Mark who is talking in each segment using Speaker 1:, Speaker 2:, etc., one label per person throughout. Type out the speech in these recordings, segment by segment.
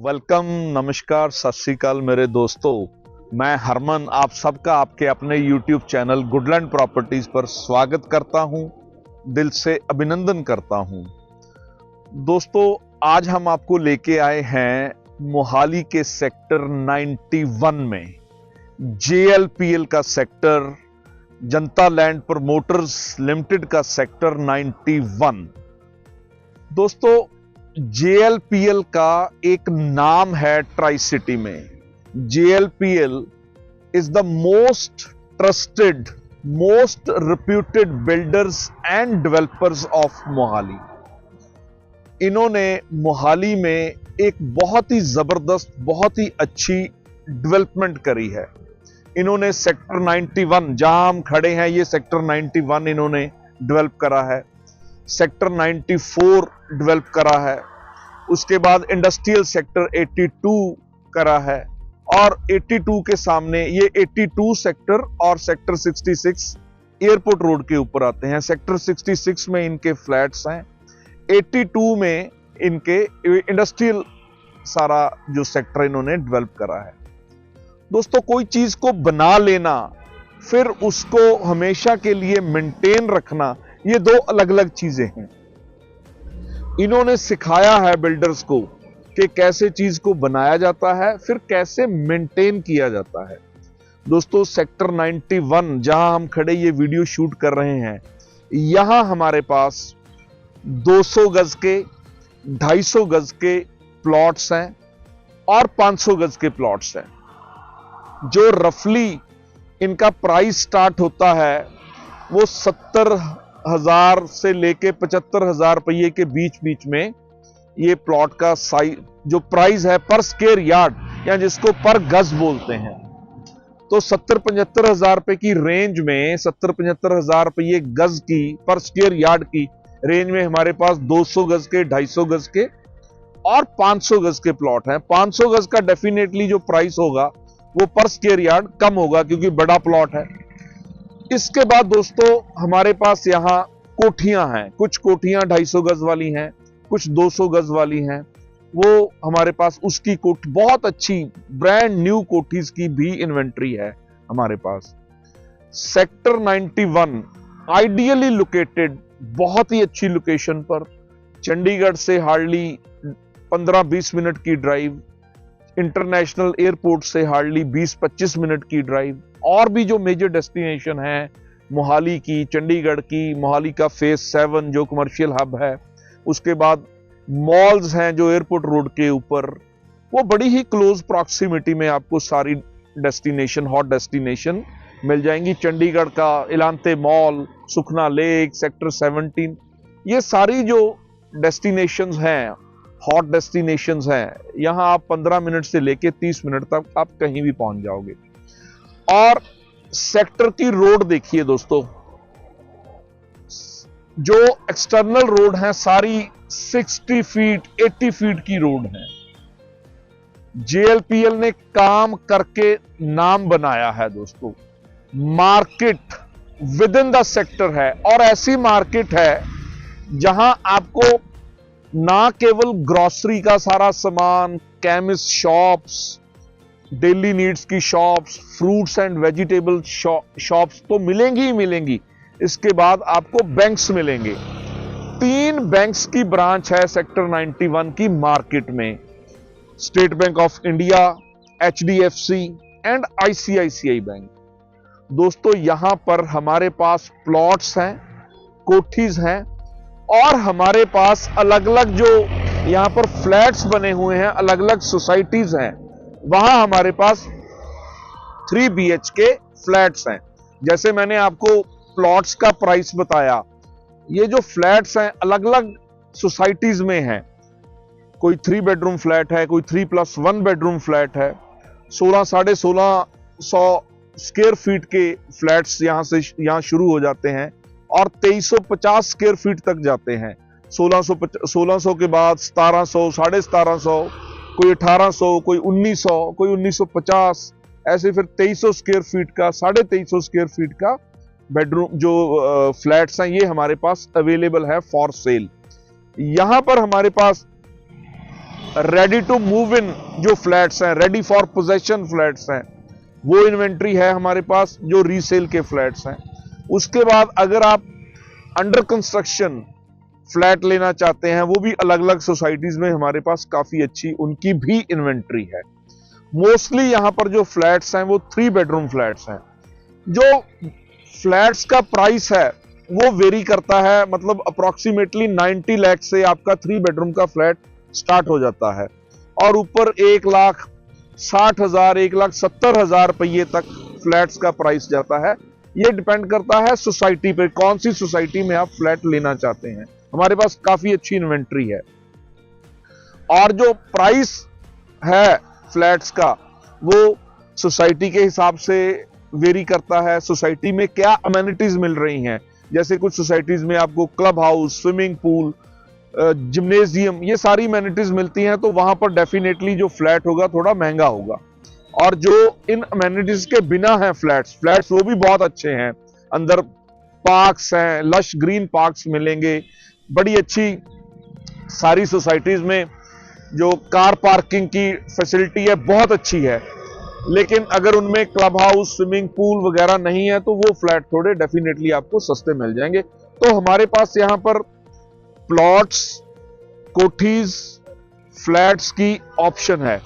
Speaker 1: Welcome, नमस्कार, सत श्री अकाल मेरे दोस्तों। मैं हरमन आप सबका आपके अपने YouTube चैनल गुडलैंड प्रॉपर्टीज पर स्वागत करता हूं, दिल से अभिनंदन करता हूं। दोस्तों, आज हम आपको लेके आए हैं मोहाली के सेक्टर 91 में JLPL का सेक्टर, जनता लैंड प्रमोटर्स लिमिटेड का सेक्टर 91। दोस्तों, JLPL का एक नाम है ट्राई सिटी में। JLPL is the most trusted, most reputed builders and developers of Mohali. इन्होंने मोहाली में एक बहुत ही जबरदस्त, बहुत ही अच्छी डेवलपमेंट करी है। इन्होंने सेक्टर 91, जहां हम खड़े हैं, ये सेक्टर 91 इन्होंने डेवलप करा है। सेक्टर 94 डेवलप करा है। उसके बाद इंडस्ट्रियल सेक्टर 82 करा है, और 82 के सामने ये 82 सेक्टर और सेक्टर 66 एयरपोर्ट रोड के ऊपर आते हैं। सेक्टर 66 में इनके फ्लैट्स हैं, 82 में इनके इंडस्ट्रियल सारा जो सेक्टर इन्होंने डेवलप करा है। दोस्तों, कोई चीज को बना लेना फिर उसको हमेशा के लिए मेंटेन रखना, ये दो अलग अलग चीजें हैं। इन्होंने सिखाया है बिल्डर्स को कि कैसे चीज को बनाया जाता है, फिर कैसे मेंटेन किया जाता है। दोस्तों, सेक्टर 91 जहां हम खड़े ये वीडियो शूट कर रहे हैं, यहां हमारे पास 200 गज के, 250 गज के प्लॉट्स हैं और 500 गज के प्लॉट्स हैं, जो रफली इनका प्राइस स्टार्ट होता है वो 70,000 से लेके 75,000 रुपये के बीच में। ये प्लॉट का साइज जो प्राइस है पर स्क्वायर यार्ड, या जिसको पर गज बोलते हैं, तो 70-75,000 रुपए की रेंज में, 70-75,000 रुपये गज की, पर स्क्वायर यार्ड की रेंज में हमारे पास 200 गज के, 250 गज के और 500 गज के प्लॉट हैं। 500 गज का डेफिनेटली जो प्राइस होगा वो पर स्क्वायर यार्ड कम होगा, क्योंकि बड़ा प्लॉट है। इसके बाद दोस्तों, हमारे पास यहां कोठियां हैं। कुछ कोठियां 250 गज वाली हैं, कुछ 200 गज वाली हैं। वो हमारे पास उसकी कोठी, बहुत अच्छी ब्रांड न्यू कोठीज की भी इन्वेंट्री है हमारे पास। सेक्टर 91 आइडियली लोकेटेड, बहुत ही अच्छी लोकेशन पर, चंडीगढ़ से हार्डली 15-20 मिनट की ड्राइव, इंटरनेशनल एयरपोर्ट से हार्डली 20-25 मिनट की ड्राइव, और भी जो मेजर डेस्टिनेशन है मोहाली की, चंडीगढ़ की, मोहाली का फेज 7 जो कमर्शियल हब है, उसके बाद मॉल्स हैं जो एयरपोर्ट रोड के ऊपर, वो बड़ी ही क्लोज प्रॉक्सिमिटी में आपको सारी डेस्टिनेशन, हॉट डेस्टिनेशन मिल जाएंगी। चंडीगढ़ का इलांते मॉल, सुखना लेक, सेक्टर 17, ये सारी जो डेस्टिनेशंस हैं, हॉट डेस्टिनेशंस हैं, यहां आप 15 मिनट से लेके 30 मिनट तक आप कहीं भी पहुंच जाओगे। और सेक्टर की रोड देखिए दोस्तों, जो एक्सटर्नल रोड है सारी 60 फीट, 80 फीट की रोड है। JLPL ने काम करके नाम बनाया है दोस्तों। Market with in the sector है, और ऐसी मार्केट है जहां आपको ना केवल ग्रोसरी का सारा सामान, केमिस्ट शॉप्स, डेली नीड्स की shops, fruits and vegetable shops तो मिलेंगी ही मिलेंगी, इसके बाद आपको बैंक्स मिलेंगे। 3 बैंक्स की ब्रांच है सेक्टर 91 की मार्केट में, state bank of India, HDFC and ICICI bank. दोस्तों, यहां पर हमारे पास प्लॉट्स हैं, कोठीज हैं, और हमारे पास अलग अलग जो यहां पर फ्लैट्स बने हुए हैं, अलग अलग सोसाइटीज हैं, वहां हमारे पास 3 BHK फ्लैट्स हैं। जैसे मैंने आपको प्लॉट्स का प्राइस बताया, ये जो फ्लैट्स हैं अलग अलग सोसाइटीज में हैं। कोई 3 बेडरूम फ्लैट है, कोई 3+1 बेडरूम फ्लैट है, 1600 स्क्वायर फीट के फ्लैट्स यहां शुरू हो जाते हैं और 2350 स्क्वायर फीट तक जाते हैं। 1600 के बाद 1700, 1750, कोई 1800, कोई 1900, कोई 1950, ऐसे फिर 2300 स्क्वायर फीट का, 2350 स्क्वायर फीट का बेडरूम जो फ्लैट्स हैं, ये हमारे पास अवेलेबल है फॉर सेल। यहां पर हमारे पास रेडी टू मूव इन जो फ्लैट्स हैं, रेडी फॉर पोजेशन फ्लैट्स हैं, वो इन्वेंट्री है हमारे पास जो रीसेल के फ्लैट्स हैं। उसके बाद अगर आप अंडर कंस्ट्रक्शन फ्लैट लेना चाहते हैं, वो भी अलग अलग सोसाइटीज में हमारे पास काफी अच्छी उनकी भी इन्वेंट्री है। मोस्टली यहां पर जो फ्लैट्स हैं वो 3 बेडरूम फ्लैट्स हैं। जो फ्लैट्स का प्राइस है वो वेरी करता है, मतलब अप्रोक्सीमेटली 90 लाख से आपका 3 बेडरूम का फ्लैट स्टार्ट हो जाता है और ऊपर 1,60,000 1,70,000 रुपये तक फ्लैट्स का प्राइस जाता है। ये डिपेंड करता है सोसाइटी पे, कौन सी सोसाइटी में आप फ्लैट लेना चाहते हैं। हमारे पास काफी अच्छी इन्वेंट्री है और जो प्राइस है फ्लैट्स का वो सोसाइटी के हिसाब से वेरी करता है। सोसाइटी में क्या अमेनिटीज मिल रही हैं, जैसे कुछ सोसाइटीज में आपको club house, swimming pool, gymnasium, ये सारी अमेनिटीज मिलती हैं, तो वहां पर डेफिनेटली जो फ्लैट होगा थोड़ा महंगा होगा। और जो इन अमेनिटीज के बिना है फ्लैट्स वो भी बहुत अच्छे हैं। अंदर पार्क्स हैं, लश ग्रीन पार्क्स मिलेंगे, बड़ी अच्छी सारी सोसाइटीज में जो कार पार्किंग की फैसिलिटी है बहुत अच्छी है। लेकिन अगर उनमें क्लब हाउस, स्विमिंग पूल वगैरह नहीं है तो वो फ्लैट थोड़े डेफिनेटली आपको सस्ते मिल जाएंगे। तो हमारे पास यहां पर प्लॉट्स, कोठीज, फ्लैट्स की ऑप्शन है।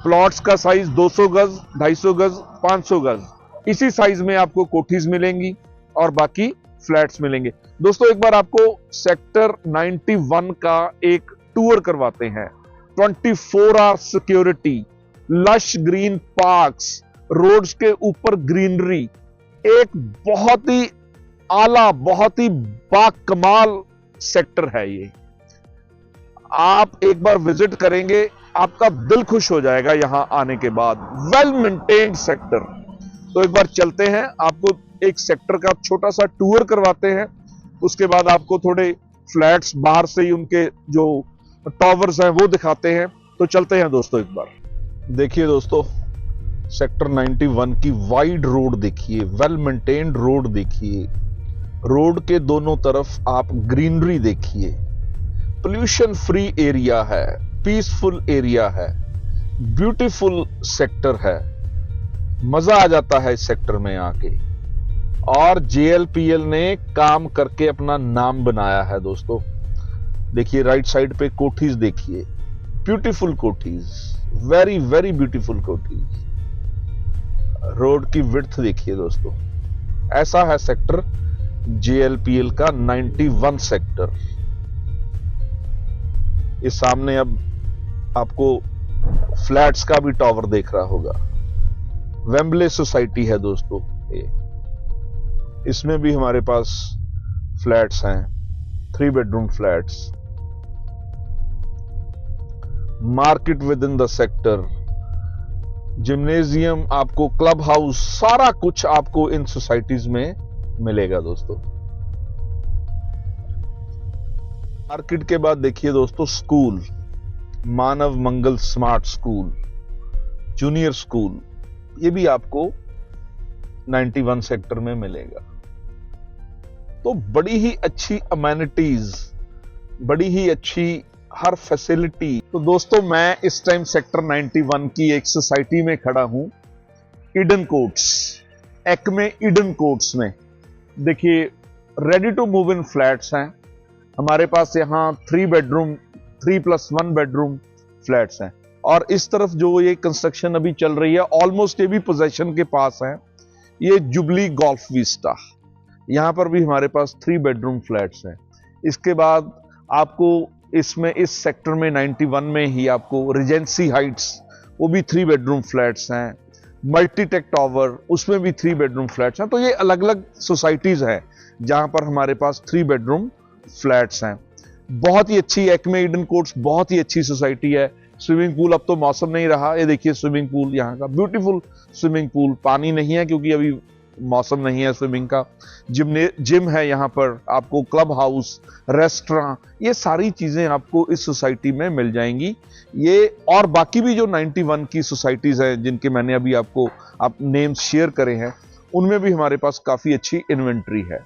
Speaker 1: प्लॉट्स का साइज 200 गज, 250 गज, 500 गज, इसी साइज में आपको कोठीज मिलेंगी और बाकी फ्लैट्स मिलेंगे। दोस्तों एक बार आपको सेक्टर 91 का एक टूर करवाते हैं। 24 hour security, lush green parks, roads के ऊपर ग्रीनरी, एक बहुत ही आला, बहुत ही बाकमाल सेक्टर है ये। आप एक बार विजिट करेंगे, आपका दिल खुश हो जाएगा यहां आने के बाद। Well maintained sector. तो एक बार चलते हैं, आपको एक सेक्टर का छोटा सा टूर करवाते हैं, उसके बाद आपको थोड़े फ्लैट्स बाहर से ही उनके जो टावर्स हैं वो दिखाते हैं। तो चलते हैं दोस्तों एक बार। देखिए दोस्तों, सेक्टर 91 की वाइड रोड देखिए, वेल मेंटेन्ड रोड देखिए, रोड के दोनों तरफ आप ग्रीनरी देखिए, पोल्यूशन फ्री एरिया है, पीसफुल एरिया है, ब्यूटीफुल सेक्टर है, मजा आ जाता है इस सेक्टर में आके। और जेएलपीएल ने काम करके अपना नाम बनाया है दोस्तों। देखिए राइट साइड पे कोठीज देखिए, ब्यूटीफुल कोठीज, वेरी वेरी ब्यूटीफुल कोठीज। रोड की विड्थ देखिए दोस्तों, ऐसा है सेक्टर जेएलपीएल का 91 सेक्टर। इस सामने अब आपको फ्लैट्स का भी टावर देख रहा होगा। वेम्बले सोसाइटी है दोस्तों ये, इसमें भी हमारे पास फ्लैट्स हैं, 3 bedroom flats. Market with in the sector, gymnasium, आपको क्लब हाउस, सारा कुछ आपको इन सोसाइटीज में मिलेगा दोस्तों। मार्केट के बाद देखिए दोस्तों स्कूल, मानव मंगल स्मार्ट स्कूल, जूनियर स्कूल, ये भी आपको 91 सेक्टर में मिलेगा। तो बड़ी ही अच्छी अमेनिटीज, बड़ी ही अच्छी हर फैसिलिटी। तो दोस्तों मैं इस टाइम सेक्टर 91 की एक सोसाइटी में खड़ा हूं, Eden Courts, Acme Eden Courts में। देखिए ready to move in flats हैं हमारे पास यहाँ, 3 बेडरूम, 3+1 बेडरूम फ्लैट्स हैं। और इस तरफ जो ये कंस्ट्रक्शन अभी चल रही है, ऑलमोस्ट ये भी पोजेशन के पास है, ये जुबली गोल्फ विस्टा, यहां पर भी हमारे पास 3 बेडरूम फ्लैट्स हैं। इसके बाद आपको इसमें इस सेक्टर में 91 में ही आपको रिजेंसी हाइट्स, वो भी 3 बेडरूम फ्लैट्स हैं। मल्टीटेक टावर, उसमें भी 3 बेडरूम फ्लैट्स हैं। तो ये अलग अलग सोसाइटीज हैं जहां पर हमारे पास 3 बेडरूम फ्लैट्स हैं। बहुत ही अच्छी एक्मे ईडन कोर्ट्स, बहुत ही अच्छी सोसाइटी है। स्विमिंग पूल, अब तो मौसम नहीं रहा, ये देखिए स्विमिंग पूल यहाँ का, ब्यूटीफुल स्विमिंग पूल। पानी नहीं है क्योंकि अभी मौसम नहीं है स्विमिंग का। जिम है यहाँ पर, आपको क्लब हाउस, रेस्टोरेंट, ये सारी चीजें आपको इस सोसाइटी में मिल जाएंगी। ये और बाकी भी जो 91 की सोसाइटीज हैं जिनके मैंने अभी आपको नेम्स शेयर करे हैं, उनमें भी हमारे पास काफी अच्छी इन्वेंट्री है।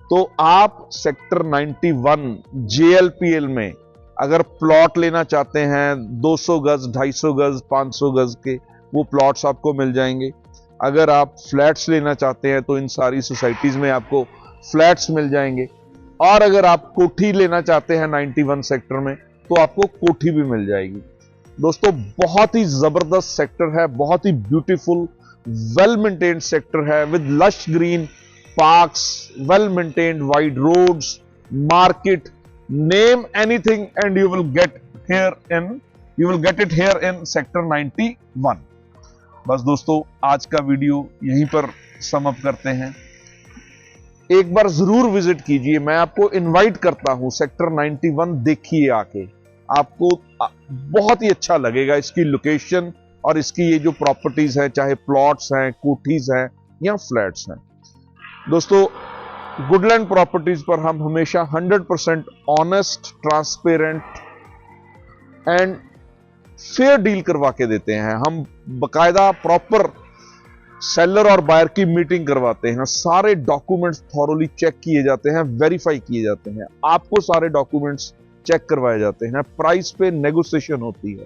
Speaker 1: तो आप सेक्टर 91 जेएलपीएल में अगर प्लॉट लेना चाहते हैं 200 गज, 250 गज, 500 गज के, वो प्लॉट्स आपको मिल जाएंगे। अगर आप फ्लैट्स लेना चाहते हैं तो इन सारी सोसाइटीज में आपको फ्लैट्स मिल जाएंगे। और अगर आप कोठी लेना चाहते हैं 91 सेक्टर में तो आपको कोठी भी मिल जाएगी। दोस्तों बहुत ही जबरदस्त सेक्टर है, बहुत ही ब्यूटीफुल, वेल मेंटेन्ड सेक्टर है with lush green parks, well maintained wide roads, market, name anything and you will get it here in sector 91। बस दोस्तों आज का वीडियो यहीं पर सम अप करते हैं। एक बार जरूर विजिट कीजिए, मैं आपको इनवाइट करता हूं, सेक्टर 91 देखिए आके, आपको बहुत ही अच्छा लगेगा। इसकी लोकेशन और इसकी ये जो प्रॉपर्टीज हैं, चाहे प्लॉट्स हैं, कोठीज हैं या फ्लैट्स हैं। दोस्तों गुडलैंड प्रॉपर्टीज पर हम हमेशा 100% honest, transparent and fair deal करवा के देते हैं। हम बकायदा प्रॉपर सेलर और बायर की मीटिंग करवाते हैं, सारे डॉक्यूमेंट्स थॉरोली चेक किए जाते हैं, वेरीफाई किए जाते हैं, आपको सारे डॉक्यूमेंट्स चेक करवाए जाते हैं, प्राइस पे नेगोशिएशन होती है,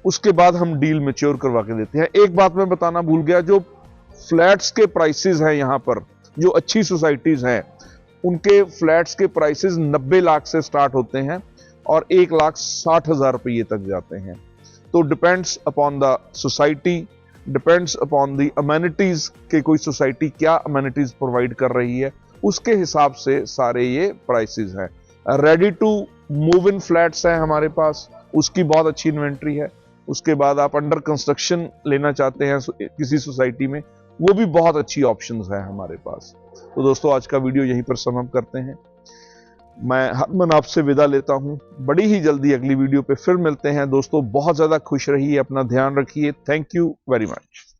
Speaker 1: उसके बाद हम डील मैच्योर करवा के देते हैं। एक बात मैं बताना भूल गया, जो फ्लैट्स के प्राइसेस हैं यहां पर, जो अच्छी सोसाइटीज हैं उनके फ्लैट्स के प्राइसेस 90 लाख से स्टार्ट होते हैं और 1,60,000 रुपये तक जाते हैं। तो depends upon the society, depends upon the amenities के कोई सोसाइटी क्या अमेनिटीज प्रोवाइड कर रही है, उसके हिसाब से सारे ये प्राइसेस हैं। Ready to move in flats हैं हमारे पास, उसकी बहुत अच्छी इन्वेंट्री है। उसके बाद आप अंडर कंस्ट्रक्शन लेना चाहते हैं किसी सोसाइटी में, वो भी बहुत अच्छी ऑप्शंस है हमारे पास। तो दोस्तों आज का वीडियो यहीं पर समाप्त करते हैं। मैं हरमन आपसे विदा लेता हूं, बड़ी ही जल्दी अगली वीडियो पे फिर मिलते हैं। दोस्तों बहुत ज्यादा खुश रहिए, अपना ध्यान रखिए। Thank you very much.